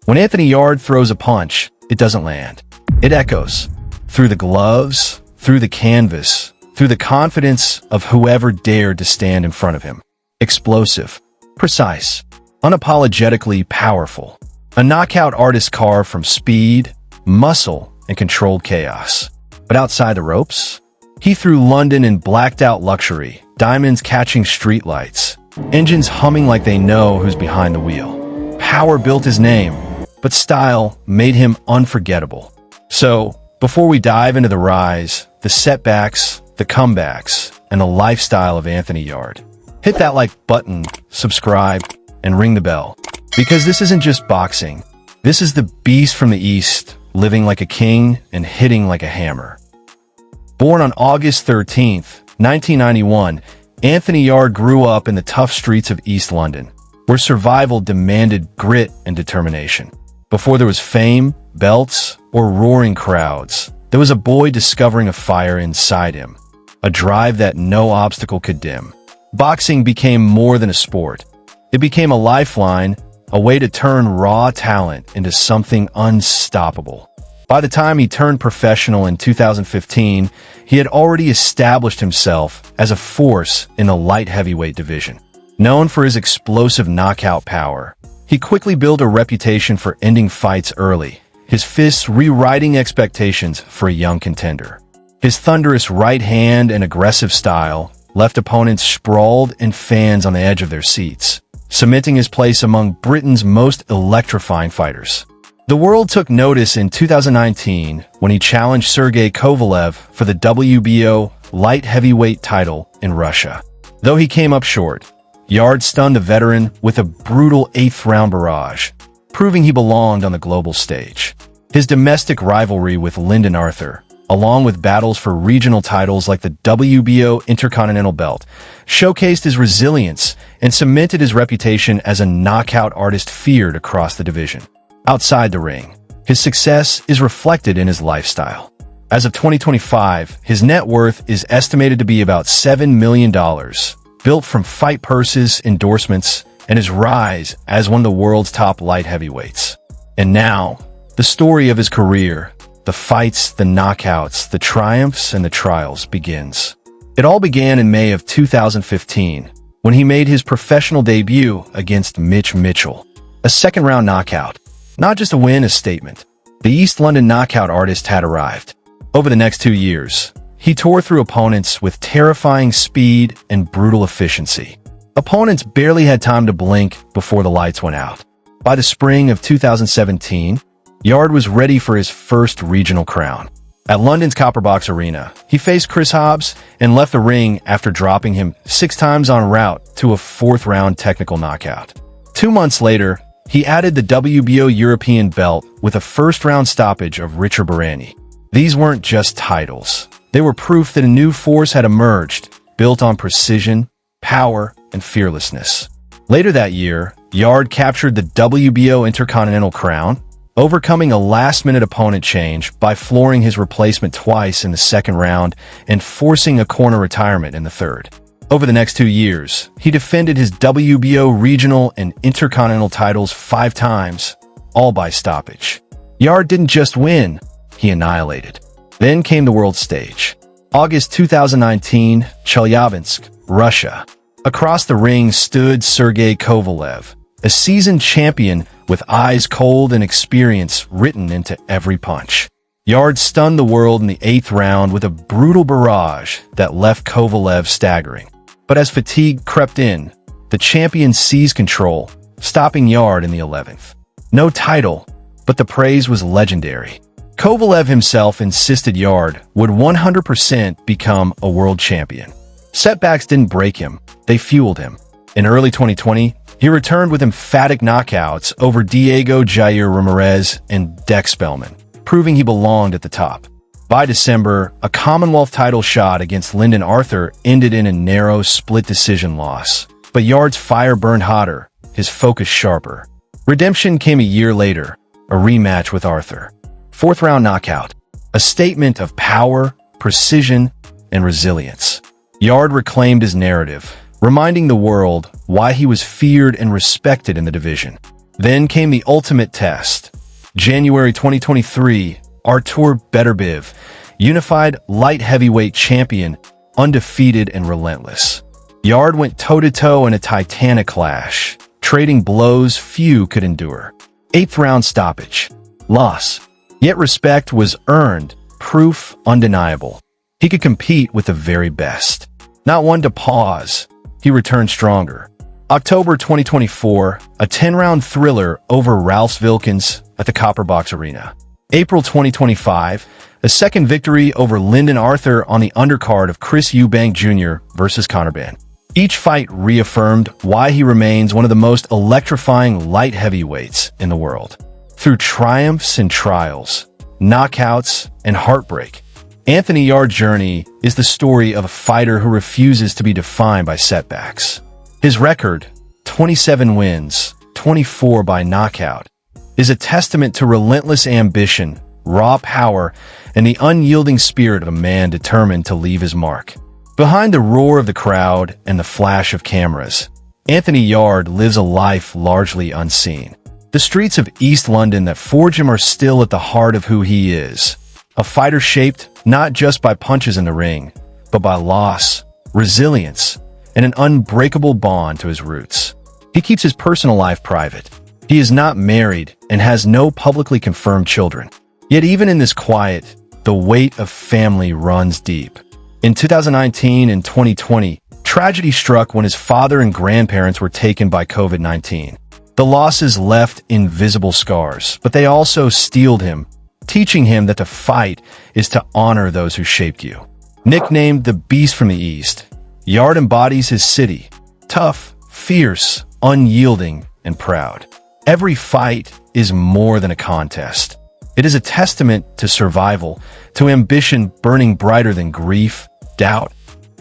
When Anthony Yarde throws a punch, it doesn't land. It echoes through the gloves, through the canvas, through the confidence of whoever dared to stand in front of him. Explosive, precise, unapologetically powerful. A knockout artist carved from speed, muscle, and controlled chaos. But outside the ropes, he threw London in blacked-out luxury, diamonds catching streetlights, engines humming like they know who's behind the wheel. Power built his name, but style made him unforgettable. So, before we dive into the rise, the setbacks, the comebacks, and the lifestyle of Anthony Yarde, hit that like button, subscribe, and ring the bell. Because this isn't just boxing. This is the beast from the East, living like a king and hitting like a hammer. Born on August 13th, 1991, Anthony Yarde grew up in the tough streets of East London, where survival demanded grit and determination. Before there was fame, belts, or roaring crowds, there was a boy discovering a fire inside him, a drive that no obstacle could dim. Boxing became more than a sport. It became a lifeline, a way to turn raw talent into something unstoppable. By the time he turned professional in 2015, he had already established himself as a force in the light heavyweight division. Known for his explosive knockout power, he quickly built a reputation for ending fights early, his fists rewriting expectations for a young contender. His thunderous right hand and aggressive style left opponents sprawled and fans on the edge of their seats, cementing his place among Britain's most electrifying fighters. The world took notice in 2019 when he challenged Sergey Kovalev for the WBO light heavyweight title in Russia. Though he came up short, Yarde stunned the veteran with a brutal 8th-round barrage, proving he belonged on the global stage. His domestic rivalry with Lyndon Arthur, along with battles for regional titles like the WBO Intercontinental Belt, showcased his resilience and cemented his reputation as a knockout artist feared across the division. Outside the ring, his success is reflected in his lifestyle. As of 2025, his net worth is estimated to be about $7 million, built from fight purses, endorsements, and his rise as one of the world's top light heavyweights. And now, the story of his career, the fights, the knockouts, the triumphs, and the trials begins. It all began in May of 2015, when he made his professional debut against Mitch Mitchell. A second-round knockout. Not just a win, a statement. The East London knockout artist had arrived. Over the next 2 years, he tore through opponents with terrifying speed and brutal efficiency. Opponents barely had time to blink before the lights went out. By the spring of 2017, Yarde was ready for his first regional crown. At London's Copperbox Arena, he faced Chris Hobbs and left the ring after dropping him 6 times en route to a 4th-round technical knockout. 2 months later, he added the WBO European belt with a first-round stoppage of Richard Barani. These weren't just titles. They were proof that a new force had emerged, built on precision, power, and fearlessness. Later that year, Yarde captured the WBO Intercontinental crown, overcoming a last-minute opponent change by flooring his replacement twice in the 2nd round and forcing a corner retirement in the 3rd. Over the next 2 years, he defended his WBO regional and intercontinental titles 5 times, all by stoppage. Yarde didn't just win, he annihilated. Then came the world stage. August 2019, Chelyabinsk, Russia. Across the ring stood Sergey Kovalev, a seasoned champion with eyes cold and experience written into every punch. Yarde stunned the world in the 8th round with a brutal barrage that left Kovalev staggering. But as fatigue crept in, the champion seized control, stopping Yarde in the 11th. No title, but the praise was legendary. Kovalev himself insisted Yarde would 100% become a world champion. Setbacks didn't break him, they fueled him. In early 2020, he returned with emphatic knockouts over Diego Jair Ramirez and Dex Spellman, proving he belonged at the top. By December, a Commonwealth title shot against Lyndon Arthur ended in a narrow split decision loss. But Yarde's fire burned hotter, his focus sharper. Redemption came a year later, a rematch with Arthur. 4th-round knockout, a statement of power, precision, and resilience. Yarde reclaimed his narrative, reminding the world why he was feared and respected in the division. Then came the ultimate test. January 2023, Artur Beterbiev, unified light heavyweight champion, undefeated and relentless. Yarde went toe-to-toe in a titanic clash, trading blows few could endure. 8th round stoppage. Loss. Yet respect was earned, proof undeniable. He could compete with the very best. Not one to pause, he returned stronger. October 2024, a 10-round thriller over Ralph Wilkins at the Copperbox Arena. April 2025, a second victory over Lyndon Arthur on the undercard of Chris Eubank Jr. versus Conor Benn. Each fight reaffirmed why he remains one of the most electrifying light heavyweights in the world. Through triumphs and trials, knockouts and heartbreak, Anthony Yarde's journey is the story of a fighter who refuses to be defined by setbacks. His record, 27 wins, 24 by knockout, is a testament to relentless ambition, raw power, and the unyielding spirit of a man determined to leave his mark. Behind the roar of the crowd and the flash of cameras, Anthony Yarde lives a life largely unseen. The streets of East London that forge him are still at the heart of who he is. A fighter shaped not just by punches in the ring, but by loss, resilience, and an unbreakable bond to his roots. He keeps his personal life private. He is not married and has no publicly confirmed children. Yet even in this quiet, the weight of family runs deep. In 2019 and 2020, tragedy struck when his father and grandparents were taken by COVID-19. The losses left invisible scars, but they also steeled him, teaching him that to fight is to honor those who shaped you. Nicknamed the Beast from the East, Yarde embodies his city, tough, fierce, unyielding, and proud. Every fight is more than a contest. It is a testament to survival, to ambition burning brighter than grief, doubt,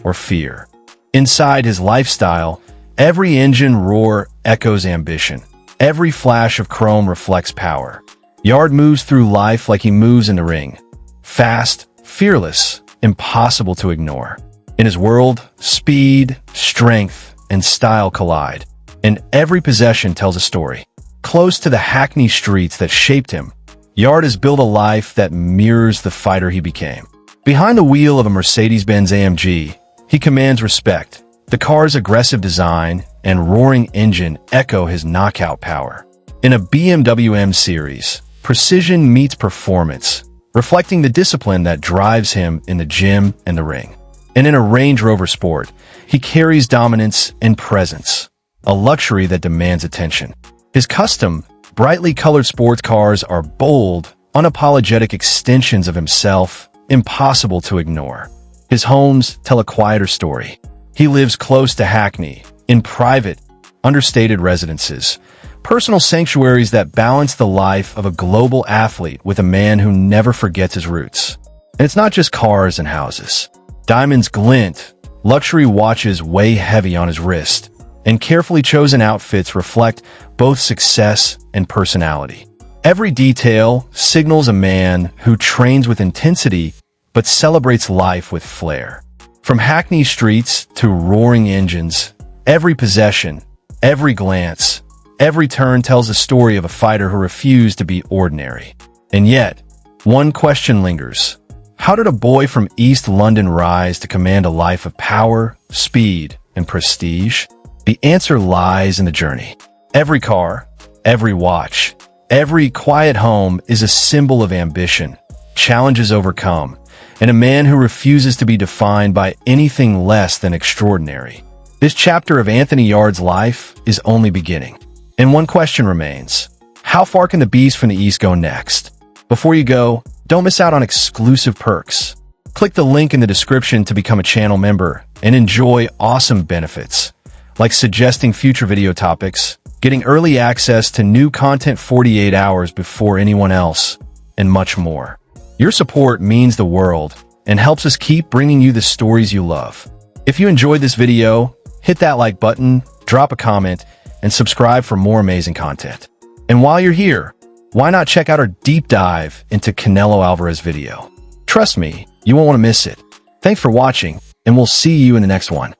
or fear. Inside his lifestyle, every engine roar echoes ambition. Every flash of chrome reflects power. Yarde moves through life like he moves in the ring. Fast, fearless, impossible to ignore. In his world, speed, strength, and style collide, and every possession tells a story. Close to the hackney streets that shaped him, Yarde has built a life that mirrors the fighter he became. Behind the wheel of a Mercedes-Benz AMG, he commands respect. The car's aggressive design and roaring engine echo his knockout power. In a BMW M Series, precision meets performance, reflecting the discipline that drives him in the gym and the ring. And in a Range Rover Sport, he carries dominance and presence, a luxury that demands attention. His custom, brightly colored sports cars are bold, unapologetic extensions of himself, impossible to ignore. His homes tell a quieter story. He lives close to Hackney, in private, understated residences, personal sanctuaries that balance the life of a global athlete with a man who never forgets his roots. And it's not just cars and houses. Diamonds glint, luxury watches weigh heavy on his wrist, and carefully chosen outfits reflect both success and personality. Every detail signals a man who trains with intensity but celebrates life with flair. From hackney streets to roaring engines, every possession, every glance, every turn tells a story of a fighter who refused to be ordinary. And yet, one question lingers. How did a boy from East London rise to command a life of power, speed, and prestige? The answer lies in the journey. Every car, every watch, every quiet home is a symbol of ambition, challenges overcome, and a man who refuses to be defined by anything less than extraordinary. This chapter of Anthony Yarde's life is only beginning. And one question remains. How far can the Beast from the East go next? Before you go, don't miss out on exclusive perks. Click the link in the description to become a channel member and enjoy awesome benefits, like suggesting future video topics, getting early access to new content 48 hours before anyone else, and much more. Your support means the world and helps us keep bringing you the stories you love. If you enjoyed this video, hit that like button, drop a comment, and subscribe for more amazing content. And while you're here, why not check out our deep dive into Canelo Alvarez video? Trust me, you won't want to miss it. Thanks for watching, and we'll see you in the next one.